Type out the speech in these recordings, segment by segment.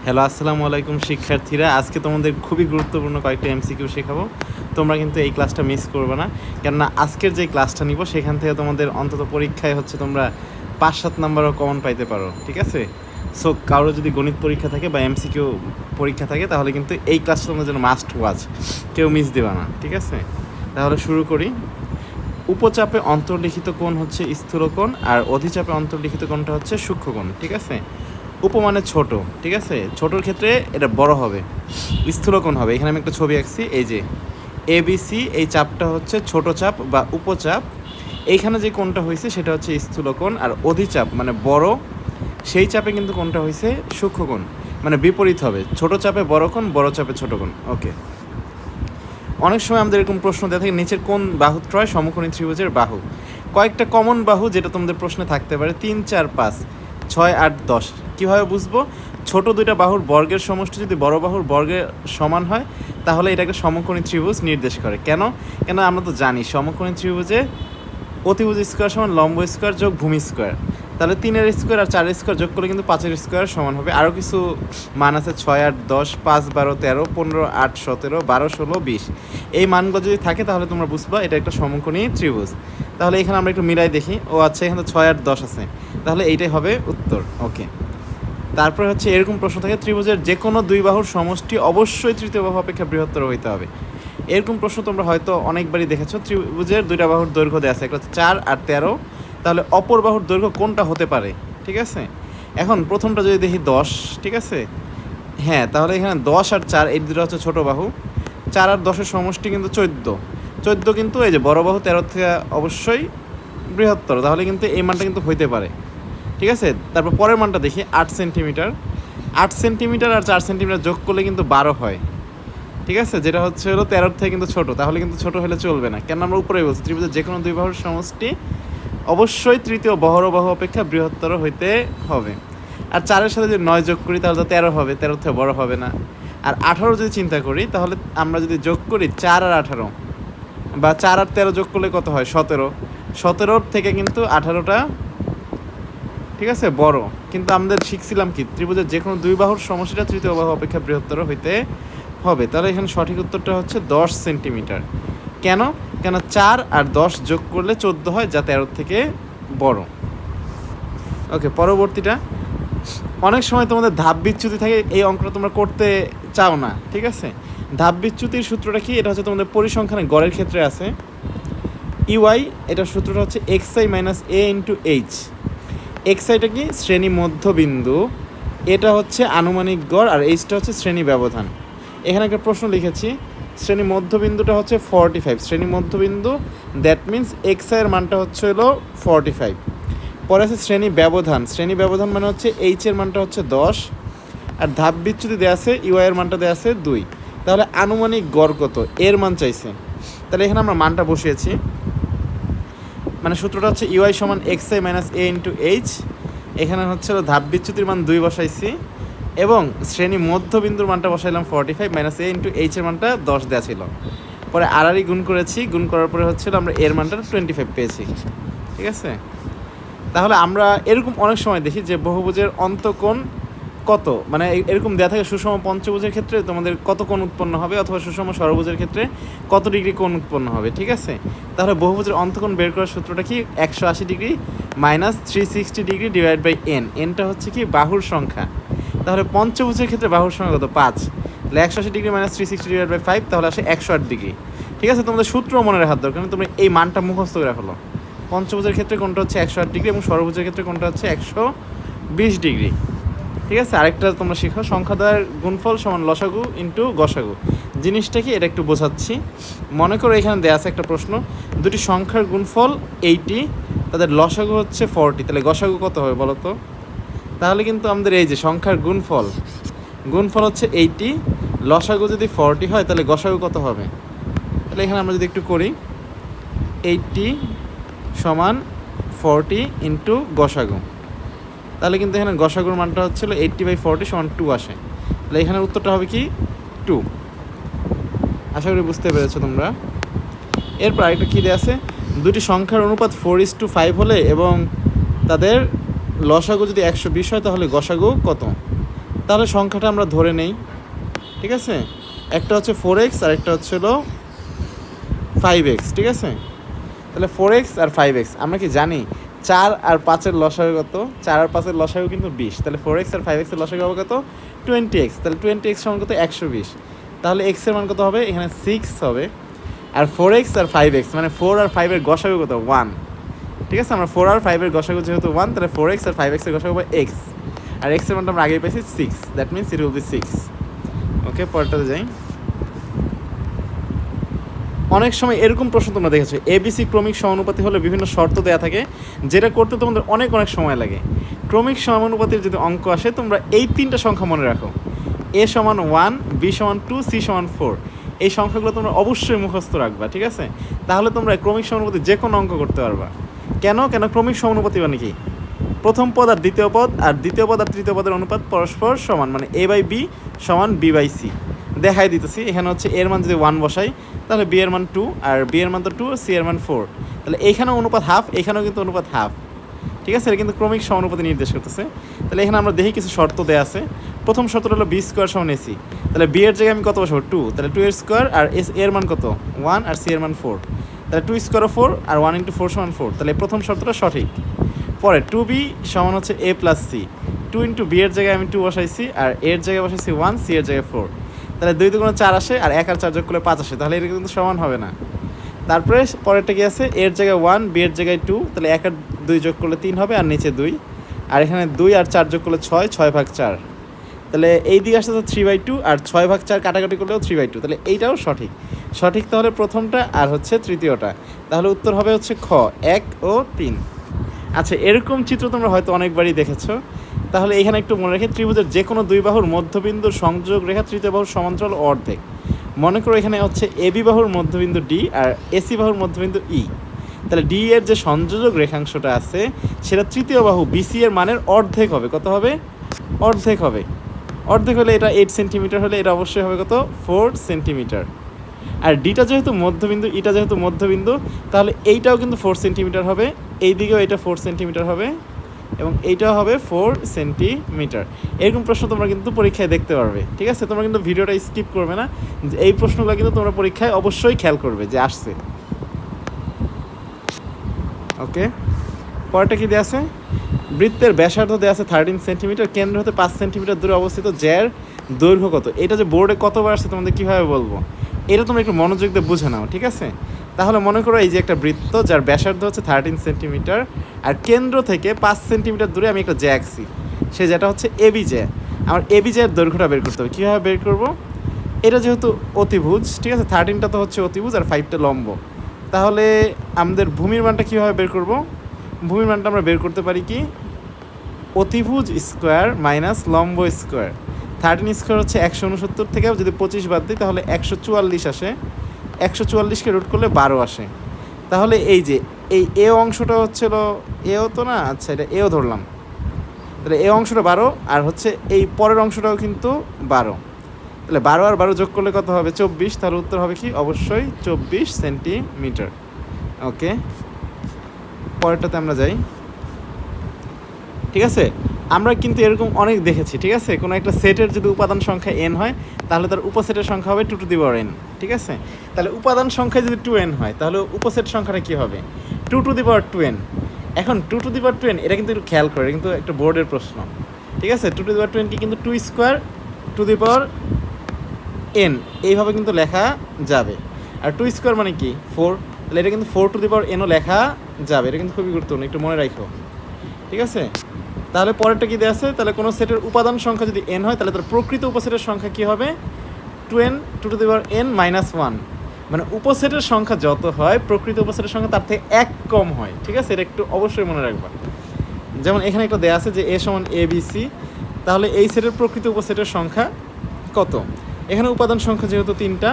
Hello, আসসালামু আলাইকুম শিক্ষার্থীরা। আজকে তোমাদের খুবই গুরুত্বপূর্ণ কয়েকটা এমসিকিউ শেখাবো। তোমরা কিন্তু এই ক্লাসটা মিস করবে না, কেননা আজকের যে ক্লাসটা নিব সেখান থেকে তোমাদের অন্তত পরীক্ষায় তোমরা 5-7 নাম্বারও কমন পাইতে পারো, ঠিক আছে? সো কারো যদি গণিত পরীক্ষা থাকে বা এমসিকিউ পরীক্ষা থাকে তাহলে কিন্তু এই ক্লাসটা তোমাদের জন্য মাস্ট ওয়াচ, কেউ মিস দেবা না, ঠিক আছে? তাহলে শুরু করি। উপচাপে অন্তর্লিখিত কোণ হচ্ছে স্থূলকোণ, আর অধিচাপে অন্তর্লিখিত কোণটা হচ্ছে সূক্ষ্মকোণ, ঠিক আছে? উপমানে ছোট, ঠিক আছে? ছোটোর ক্ষেত্রে এটা বড় হবে, স্থূলকোণ হবে। এখানে আমি একটা ছবি আঁকছি, এই যে এবিসি, এই চাপটা হচ্ছে ছোট চাপ বা উপচাপ। এইখানে যে কোণটা হয়েছে সেটা হচ্ছে স্থূলকোণ, আর অধিচাপ মানে বড়, সেই চাপে কিন্তু কোণটা হয়েছে সূক্ষ্মকোণ, মানে বিপরীত হবে। ছোট চাপে বড় কোণ, বড় চাপে ছোট কোণ। ওকে, অনেক সময় আমাদের এরকম প্রশ্ন দেওয়া থাকে, নিচের কোন বাহুত্রয় সমকোণী ত্রিভুজের বাহু? কয়েকটা কমন বাহু যেটা তোমাদের প্রশ্নে থাকতে পারে, 3, 4, 5, 6, 8, 10। কীভাবে বুঝবো? ছোট দুইটা বাহুর বর্গের সমষ্টি যদি বড় বাহুর বর্গের সমান হয় তাহলে এটাকে সমকোণী ত্রিভুজ নির্দেশ করে। কেন? আমরা তো জানি সমকোণী ত্রিভুজে অতিভুজ স্কোয়ার সমান লম্ব স্কোয়ার যোগ ভূমি স্কোয়ার। তাহলে 3-এর স্কোয়ার আর 4-এর স্কোয়ার যোগ করলে কিন্তু 5-এর স্কোয়ার সমান হবে। আরও কিছু মান আছে, 6, 8, 10, 5, 12, 13, 15, 8, 17, 12, 16, 20। এই মানগুলো যদি থাকে তাহলে তোমরা বুঝবা এটা একটা সমকোণী ত্রিভুজ। তাহলে এখানে আমরা একটু মিলাই দেখি। ও আচ্ছা, এখানে 6, 8, 10 আছে, তাহলে এইটাই হবে উত্তর। ওকে, তারপরে হচ্ছে এরকম প্রশ্ন থাকে, ত্রিভুজের যে কোনো দুই বাহুর সমষ্টি অবশ্যই তৃতীয় বাহু অপেক্ষা বৃহত্তর হইতে হবে। এরকম প্রশ্ন তোমরা হয়তো অনেকবারই দেখেছো। ত্রিভুজের দুইটা বাহুর দৈর্ঘ্য দেওয়া আছে, একটা হচ্ছে 4 আর 13, তাহলে অপর বাহুর দৈর্ঘ্য কোনটা হতে পারে? ঠিক আছে, এখন প্রথমটা যদি দেখি 10, ঠিক আছে? হ্যাঁ, তাহলে এখানে 10 আর 4 এই দুটো হচ্ছে ছোটো বাহু। 4 আর 10-এর সমষ্টি কিন্তু 14 কিন্তু এই যে বড় বাহু 13 থেকে অবশ্যই বৃহত্তর, তাহলে কিন্তু এই মানটা কিন্তু হইতে পারে, ঠিক আছে? তারপর পরের মানটা দেখি, 8 সেন্টিমিটার। 8 সেন্টিমিটার আর 4 সেন্টিমিটার যোগ করলে কিন্তু 12 হয়, ঠিক আছে? যেটা হচ্ছে হলো 13 থেকে কিন্তু ছোটো, তাহলে কিন্তু ছোটো হলে চলবে না। কেন? আমরা উপরে বলছি ত্রিভুজের যে কোনো দুই বাহুর সমষ্টি অবশ্যই তৃতীয় বহর বাহু অপেক্ষা বৃহত্তর হইতে হবে। আর 4-এর সাথে যদি 9 যোগ করি তাহলে তো 13 হবে, 13 থেকে বড় হবে না। আর 18 যদি চিন্তা করি তাহলে আমরা যদি যোগ করি 4 আর 18, বা 4 আর 13 যোগ করলে কত হয়? 17। 17 থেকে কিন্তু 18টা, ঠিক আছে, বড়। কিন্তু আমাদের শিখছিলাম কি, ত্রিভুজের যে কোনো দুই বাহুর সমষ্টিটা তৃতীয় বাহু অপেক্ষা বৃহত্তর হইতে হবে। তাহলে এখানে সঠিক উত্তরটা হচ্ছে 10 সেন্টিমিটার। কেন? 4 আর 10 যোগ করলে 14 হয়, যা 13 থেকে বড়। ওকে, পরবর্তীটা। অনেক সময় তোমাদের ধাপ বিচ্যুতি থাকে, এই অঙ্কটা তোমরা করতে চাও না, ঠিক আছে? ধাপ বিচ্যুতির সূত্রটা কি? এটা হচ্ছে তোমাদের পরিসংখ্যানে গড়ের ক্ষেত্রে আছে। ইউআই, এটার সূত্রটা হচ্ছে xi minus a into H. এক্সআইটা কি? শ্রেণী মধ্যবিন্দু, এটা হচ্ছে আনুমানিক গড়, আর এইচটা হচ্ছে শ্রেণী ব্যবধান। এখানে একটা প্রশ্ন লিখেছি, শ্রেণী মধ্যবিন্দুটা হচ্ছে 45, শ্রেণী মধ্যবিন্দু, দ্যাট মিন্স এক্সআইয়ের মানটা হচ্ছে হলো 45। পরে আছে শ্রেণী ব্যবধান, শ্রেণী ব্যবধান মানে হচ্ছে এইচের মানটা হচ্ছে 10, আর ধাপ বিচ্যুতি দেওয়া আছে, ইউআইয়ের মানটা দেওয়া আছে 2। তাহলে আনুমানিক গড় কত? এর মান চাইছে, তাহলে এখানে আমরা মানটা বসিয়েছি। মানে সূত্রটা হচ্ছে ইউআই সমান xi minus a into H. এখানে হচ্ছে ধাপ বিচ্যুতির মান 2 বসাইছি, এবং শ্রেণী মধ্যবিন্দুর মানটা বসাইলাম 45 মাইনাস a ইন্টু এইচের মানটা 10 দেওয়া ছিল। পরে আড়াআড়ি গুণ করেছি, গুণ করার পরে হচ্ছিল আমরা এর মানটা 25 পেয়েছি, ঠিক আছে? তাহলে আমরা এরকম অনেক সময় দেখি যে বহুভুজের অন্তঃকোণ কত, মানে এরকম দেওয়া থাকে, সুষম পঞ্চভুজের ক্ষেত্রে তোমাদের কত কোণ উৎপন্ন হবে, অথবা সুষম ষড়ভুজের ক্ষেত্রে কত ডিগ্রি কোণ উৎপন্ন হবে, ঠিক আছে? তাহলে বহুভুজের অন্তঃকোণ বের করার সূত্রটা কি? 180 degree minus 360 degree divide by N. এনটা হচ্ছে কি? বাহুর সংখ্যা। তাহলে পঞ্চভুজের ক্ষেত্রে বাহুর সংখ্যা কত? 5। তাহলে 180 ডিগ্রি মাইনাস 360 ডিভাইড বাই 5, তাহলে আসে 108 ডিগ্রি, ঠিক আছে? তোমাদের সূত্র মনে রাখার দরকার নেই, তোমরা এই মানটা মুখস্থ করে রাখলো। পঞ্চভুজের ক্ষেত্রে কোনটা হচ্ছে 108 ডিগ্রি, এবং ষড়ভুজের ক্ষেত্রে কোনটা হচ্ছে 120 ডিগ্রি, ঠিক আছে? আরেকটা তোমরা শিখো, সংখ্যাদ্বয়ের গুণফল সমান লসাগু ইন্টু গসাগু। জিনিসটা কি? এটা একটু বোঝাচ্ছি। মনে করো এখানে দেওয়া আছে একটা প্রশ্ন, দুটি সংখ্যার গুণফল 80, তাদের লসাগু হচ্ছে 40, তাহলে গসাগু কত হবে বলো তো? তাহলে কিন্তু আমাদের এই যে সংখ্যার গুণফল হচ্ছে 80, লসাগু যদি 40 হয় তাহলে গসাগু কত হবে? তাহলে এখানে আমরা যদি একটু করি, 80 সমান 40 ইন্টু গসাগু, তাহলে কিন্তু এখানে গসাগুর মানটা হচ্ছিল 80/40 সমান 2 আসে। তাহলে এখানে উত্তরটা হবে কি? 2। আশা করি বুঝতে পেরেছো তোমরা। এরপর আরেকটা কী দেওয়া আছে, দুটি সংখ্যার অনুপাত 4:5 হলে এবং তাদের লসাগু যদি 120 হয় তাহলে গসাগু কত? তাহলে সংখ্যাটা আমরা ধরে নেই, ঠিক আছে? একটা হচ্ছে 4x আর একটা হচ্ছে হলো 5x, ঠিক আছে? তাহলে 4x আর 5x আমরা কি জানি 4 আর 5-এর লসাগু কত? 4 আর 5-এর লসাগু কিন্তু 20, তাহলে 4x আর 5x এর লসাগু হবে কত? 20x, তাহলে 20x সমান কত? 120। তাহলে x এর মান কত হবে? এখানে 6 হবে। আর 4x আর 5x মানে 4 আর 5 এর গসাগু কত? 1, ঠিক আছে? আমরা 4 আর 5 এর গসাগু যেহেতু 1, তাহলে 4x আর 5x এর গসাগু হবে x, আর x এর মানটা আমরা আগেই পেয়েছি 6, that means it will be 6। ওকে, পরেরটাতে যাই। অনেক সময় এরকম প্রশ্ন তোমরা দেখেছো, এবিসি ক্রমিক সমানুপাতি হলে বিভিন্ন শর্ত দেওয়া থাকে, যেটা করতে তোমাদের অনেক সময় লাগে। ক্রমিক সমানুপাতির যদি অঙ্ক আসে, তোমরা এই 3টা সংখ্যা মনে রাখো, a সমান 1, b সমান 2, c সমান 4। এই সংখ্যাগুলো তোমরা অবশ্যই মুখস্থ রাখবা, ঠিক আছে? তাহলে তোমরা ক্রমিক সমানুপাতি যে কোনো অঙ্ক করতে পারবা। কেন? ক্রমিক সমানুপাতি মানে কি? প্রথম পদ আর দ্বিতীয় পদ আর দ্বিতীয় পদ আর তৃতীয় পদের অনুপাত পরস্পর সমান, মানে a/b সমান b/c। দেখাই দিতেছি, এখানে হচ্ছে এর মান যদি 1 বসাই, তাহলে b এর মান 2, আর b এর মান তো 2, c এর মান 4, তাহলে এইখানেও অনুপাত হাফ, এখানেও কিন্তু অনুপাত হাফ, ঠিক আছে? এটা কিন্তু ক্রমিক সমানুপাতি নির্দেশ করতেছে। তাহলে এখানে আমরা দেখি কিছু শর্ত দেওয়া আছে। প্রথম শর্তটা হলো b স্কোয়ার সমান ac, তাহলে b এর জায়গায় আমি কত বসাবো? 2, তাহলে 2 এর স্কোয়ার, আর এর মান কত? 1, আর c এর মান 4, তাহলে 2 স্কোয়ার 4, আর 1 × 4 সমান 4, তাহলে প্রথম শর্তটা সঠিক। পরে 2b সমান হচ্ছে a + c, 2 × b এর জায়গায় আমি 2 বসাইছি, আর এর জায়গায় বসাইছি 1, c এর জায়গায় 4, তাহলে 2 × 4 আসে, আর 1 আর 4 যোগ করলে 5 আসে, তাহলে এটা কিন্তু সমান হবে না। তারপরে পরেরটা কি আছে? এর জায়গায় 1, b এর জায়গায় 2, তাহলে 1 আর 2 যোগ করলে 3 হবে, আর নিচে 2, আর এখানে 2 আর 4 যোগ করলে 6, 6/4, তাহলে এই দিকে আসতে 3/2, আর 6/4 কাটাকাটি করলেও 3/2, তাহলে এইটাও সঠিক। সঠিক তাহলে প্রথমটা আর হচ্ছে তৃতীয়টা, তাহলে উত্তর হবে হচ্ছে খ, 1 ও 3। আচ্ছা, এরকম চিত্র তোমরা হয়তো অনেকবারই দেখেছো। তাহলে এখানে একটু মনে রেখে, ত্রিভুজের যে কোনো দুই বাহুর মধ্যবিন্দুর সংযোগ রেখা তৃতীয় বাহুর সমান্তরাল অর্ধেক। মনে করো এখানে হচ্ছে এবি বাহুর মধ্যবিন্দু ডি আর এসি বাহুর মধ্যবিন্দু ই, তাহলে ডি এর যে সংযোজক রেখাংশটা আছে সেটা তৃতীয় বাহু বিসি এর মানের অর্ধেক হবে। কত হবে? অর্ধেক হবে। অর্ধেক হলে এটা 8 সেন্টিমিটার, হলে এটা অবশ্যই হবে কত? 4 সেন্টিমিটার। আর ডিটা যেহেতু মধ্যবিন্দু, ইটা যেহেতু মধ্যবিন্দু, তাহলে এইটাও কিন্তু 4 সেন্টিমিটার হবে, এই দিকেও এটা 4 সেন্টিমিটার হবে, এবং এইটাও হবে 4 সেন্টিমিটার। এরকম প্রশ্ন তোমরা কিন্তু পরীক্ষায় দেখতে পারবে, ঠিক আছে? তোমরা কিন্তু ভিডিওটা স্কিপ করবে না, এই প্রশ্নগুলো কিন্তু তোমরা পরীক্ষায় অবশ্যই খেয়াল করবে যে আসছে। ওকে, পরেরটা কি দেওয়া আছে? বৃত্তের ব্যাসার্ধ দেওয়া আছে 13 সেন্টিমিটার, কেন্দ্র হতে 5 সেন্টিমিটার দূরে অবস্থিত, জ্যার দৈর্ঘ্য কত? এটা যে বোর্ডে কতবার আসছে তোমাদের কীভাবে বলবো, এটা তোমরা একটু মনোযোগ দিয়ে বুঝে নাও, ঠিক আছে? তাহলে মনে করো এই যে একটা বৃত্ত, যার ব্যাসার্ধ হচ্ছে 13 সেন্টিমিটার, আর কেন্দ্র থেকে 5 সেন্টিমিটার দূরে আমি একটা জ্যা আঁকছি, সে যেটা হচ্ছে এবি জ্যা। আমার এবি জ্যার দৈর্ঘ্যটা বের করতে হবে। কীভাবে বের করব? এটা যেহেতু অতিভুজ, ঠিক আছে, 13টা তো হচ্ছে অতিভুজ আর 5টা লম্ব, তাহলে আমাদের ভূমির মানটা কীভাবে বের করব? ভূমির মানটা আমরা বের করতে পারি কি, অতিভুজ স্কোয়ার মাইনাস লম্ব স্কোয়ার। 13 স্কোয়ার হচ্ছে 169, থেকে যদি 25 বাদ দিই তাহলে 144 আসে, 144কে রুট করলে 12 আসে। তাহলে এই যে এই এ অংশটা হচ্ছিল, এও তো না, আচ্ছা এটা এও ধরলাম, তাহলে এ অংশটা 12, আর হচ্ছে এই পরের অংশটাও কিন্তু 12, তাহলে 12 আর 12 যোগ করলে কত হবে? 24। তাহলে উত্তর হবে কি? অবশ্যই 24 সেন্টিমিটার। ওকে, পরেরটাতে আমরা যাই, ঠিক আছে? আমরা কিন্তু এরকম অনেক দেখেছি, ঠিক আছে? কোনো একটা সেটের যদি উপাদান সংখ্যা n হয়, তাহলে তার উপসেটের সংখ্যা হবে 2n, ঠিক আছে? তাহলে উপাদান সংখ্যা যদি 2n হয়, তাহলে উপসেট সংখ্যাটা কী হবে? 2n। এখন 2n এটা কিন্তু একটু খেয়াল করে, এটা কিন্তু একটা বোর্ডের প্রশ্ন, ঠিক আছে? 2n কি কিন্তু 2 স্কোয়ার n এইভাবে কিন্তু লেখা যাবে, আর 2 স্কোয়ার মানে কি? 4, তাহলে এটা কিন্তু 4n ও লেখা যাবে। এটা কিন্তু খুবই গুরুত্বপূর্ণ, একটু মনে রাখো, ঠিক আছে? তাহলে পরেরটা কী দেওয়া আছে? তাহলে কোনো সেটের উপাদান সংখ্যা যদি n হয়, তাহলে তার প্রকৃত উপসেটের সংখ্যা কী হবে? 2n -1, মানে উপসেটের সংখ্যা যত হয় প্রকৃত উপসেটের সংখ্যা তার থেকে 1 কম হয়, ঠিক আছে? এটা একটু অবশ্যই মনে রাখবা। যেমন এখানে একটা দেওয়া আছে যে a সমান abc, তাহলে এই সেটের প্রকৃত উপসেটের সংখ্যা কত? এখানে উপাদান সংখ্যা যেহেতু 3টা,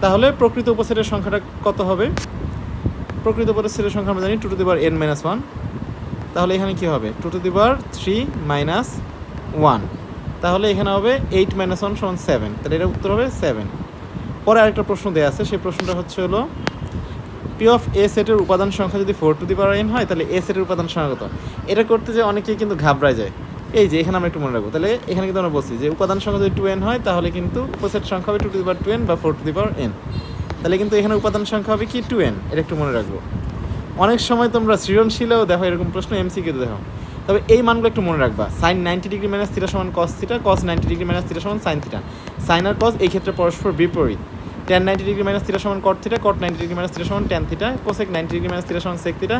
তাহলে প্রকৃত উপসেটের সংখ্যাটা কত হবে? প্রকৃত উপসেটের সংখ্যা আমরা জানি 2n - 1, তাহলে এখানে কি হবে? 2^3 - 1, তাহলে এখানে হবে 8 - 1 = 7, তাহলে এটা উত্তর হবে 7। পরে আরেকটা প্রশ্ন দেওয়া আছে, সেই প্রশ্নটা হচ্ছে হলো পি অফ এ সেটের উপাদান সংখ্যা যদি 4n হয়, তাহলে এ সেটের উপাদান সংখ্যা কত? এটা করতে যে অনেকেই কিন্তু ঘাবড়ায় যায়, এই যে এখানে আমরা একটু মনে রাখবো, তাহলে এখানে কিন্তু আমরা বলছি যে উপাদান সংখ্যা যদি 2n হয় তাহলে কিন্তু উপসেট সংখ্যা হবে 2n বা 4n। তাহলে কিন্তু এখানে উপাদান সংখ্যা হবে কি 2n, এটা একটু মনে রাখবো। অনেক সময় তোমরা সৃজনশীলেও দেখো এরকম প্রশ্ন, এমসিকিউতে দেখো। তবে এই মানগুলো একটু মনে রাখবা, সাইন 90 ডিগ্রি মাইনাস থিটা সমান কস থিটা, কস 90 ডিগ্রি মাইনাস থিটা সমান সাইন থিটা। সাইন আর কস এই ক্ষেত্রে পরস্পর বিপরীত। টেন 90 ডিগ্রি মাইনাস থিটা সমান কট থিটা, কট 90 ডিগ্রি মাইনাস থিটা সমান tan theta, cosec 90 degree minus theta সমান সেক থিটা,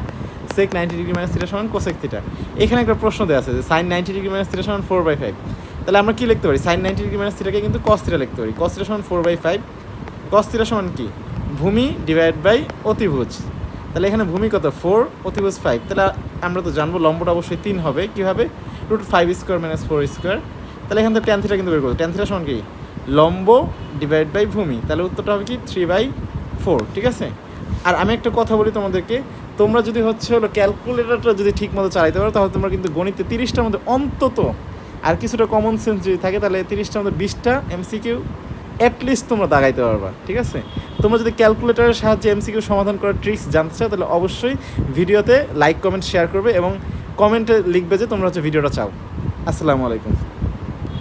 সেক 90 ডিগ্রি মাইনাস থিটা সমান কোসেক থিটা। এখানে একটা প্রশ্ন দেওয়া আছে যে সাইন 90 ডিগ্রি মাইনাস থিটা সমান 4/5। তাহলে আমরা কী লিখতে পারি, সাইন 90 ডিগ্রি মাইনাস থিটাকে কিন্তু কস থিটা লিখতে পারি। কস থিটা সমান 4/5, কস থিটা সমান কি ভূমি ডিভাইড বাই অতিভুজ। তাহলে এখানে ভূমি কত 4, অতিভুজ 5। তাহলে আমরা তো জানবো লম্বটা অবশ্যই 3 হবে, কীভাবে √5² মাইনাস 4²। তাহলে এখান থেকে ট্যান থিটা কিন্তু বের করবো, ট্যান থিটা সমান কি লম্ব ডিভাইড বাই ভূমি, তাহলে উত্তরটা হবে কি 3/4, ঠিক আছে। আর আমি একটা কথা বলি তোমাদেরকে, তোমরা যদি হলো ক্যালকুলেটরটা যদি ঠিক মতো চালাইতে পারো তাহলে তোমরা কিন্তু গণিতে 30টার মধ্যে অন্তত আর কিছুটা কমন সেন্স যদি থাকে তাহলে 30টার মধ্যে 20টা এমসিকিউ অ্যাটলিস্ট তোমরা দাগাইতে পারবা, ঠিক আছে। তোমরা যদি ক্যালকুলেটরের সাহায্যে এমসিকিউ সমাধান করার ট্রিক্স জানতে চাও তাহলে অবশ্যই ভিডিওতে লাইক কমেন্ট শেয়ার করবে এবং কমেন্টে লিখবে যে তোমরা ভিডিওটা চাও। আসসালামু আলাইকুম।